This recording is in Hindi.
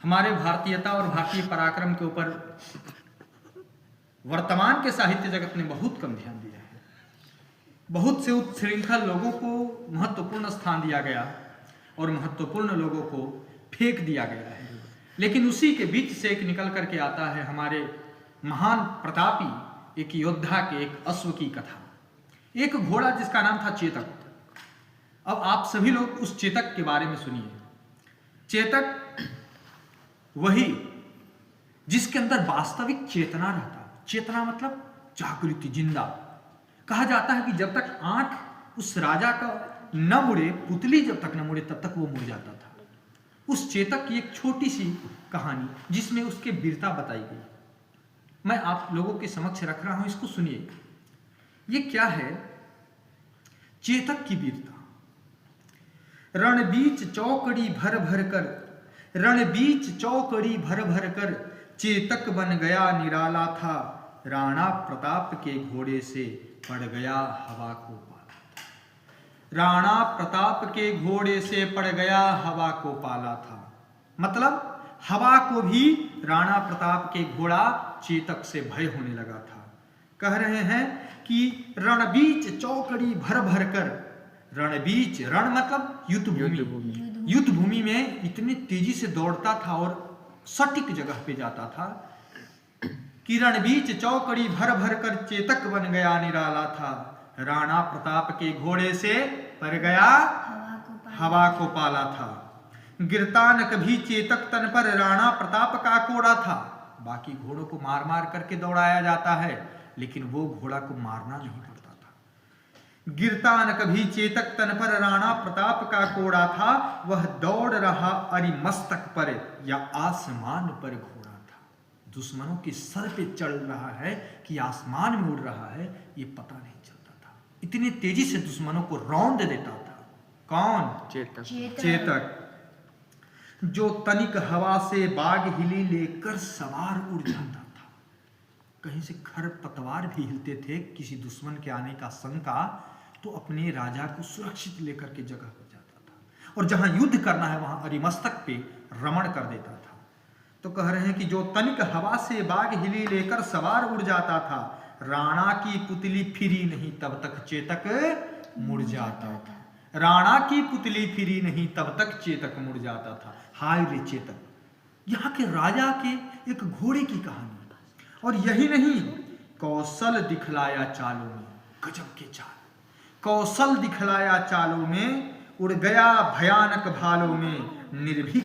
हमारे भारतीयता और भारतीय पराक्रम के ऊपर वर्तमान के साहित्य जगत ने बहुत कम ध्यान दिया है। बहुत से उच्छृंखल लोगों को महत्वपूर्ण स्थान दिया गया और महत्वपूर्ण लोगों को फेंक दिया गया है। लेकिन उसी के बीच से एक निकल करके आता है हमारे महान प्रतापी एक योद्धा के, एक अश्व की कथा। एक घोड़ा जिसका नाम था चेतक। अब आप सभी लोग उस चेतक के बारे में सुनिए। चेतक वही जिसके अंदर वास्तविक चेतना रहता। चेतना मतलब जागृति, जिंदा। कहा जाता है कि जब तक आंख उस राजा का न मुड़े, पुतली जब तक न मुड़े, तब तक वो मुड़ जाता था। उस चेतक की एक छोटी सी कहानी जिसमें उसके वीरता बताई गई, मैं आप लोगों के समक्ष रख रहा हूं, इसको सुनिए। ये क्या है? चेतक की वीरता। रण बीच चौकड़ी भर भर कर, रण बीच चौकड़ी भर भर कर, चेतक बन गया निराला था, राणा प्रताप के घोड़े से पड़ गया हवा को पाला। राणा प्रताप के घोड़े से पड़ गया, हवा को पाला था। मतलब हवा को भी राणा प्रताप के घोड़ा चेतक से भय होने लगा था। कह रहे हैं कि रणबीच चौकड़ी भर भर कर, रणबीच, रण मतलब युद्ध भूमि, युद्ध भूमि में इतनी तेजी से दौड़ता था और सटीक जगह पे जाता था कि रणबीच चौकड़ी भर भर कर चेतक बन गया निराला था, राणा प्रताप के घोड़े से पड़ गया, हवा को पाला था। गिरता न कभी चेतक तन पर, राणा प्रताप का कोड़ा था। बाकी घोड़ों को मार मार करके दौड़ाया जाता है, लेकिन वो घोड़ा को मारना नहीं पड़ता था। गिरता न कभी चेतक तन पर, राणा प्रताप का कोड़ा था, वह दौड़ रहा अरिमस्तक पर या आसमान पर घोड़ा था। दुश्मनों के सर पे चढ़ रहा है कि आसमान में उड़ रहा है, ये पता नहीं चलता था। इतनी तेजी से दुश्मनों को रौंद देता था। कौन? चेतक। जो तनिक हवा से बाग हिली लेकर सवार उड़ जाता था। कहीं से खर पतवार भी हिलते थे, किसी दुश्मन के आने का शंका, तो अपने राजा को सुरक्षित लेकर के जगह पर जाता था और जहां युद्ध करना है वहां अरिमस्तक पे रमण कर देता था। तो कह रहे हैं कि जो तनिक हवा से बाग हिली लेकर सवार उड़ जाता था, राणा की पुतली फिरी नहीं तब तक चेतक मुड़ जाता था। राणा की पुतली फिरी नहीं तब तक चेतक मुड़ जाता था। हाय रे चेतक। यहाँ के राजा के एक घोड़े की कहानी। और यही नहीं, कौशल दिखलाया चालों में, गजब के चाल। कौशल दिखलाया चालों में, उड़ गया भयानक भालों में, निर्भीक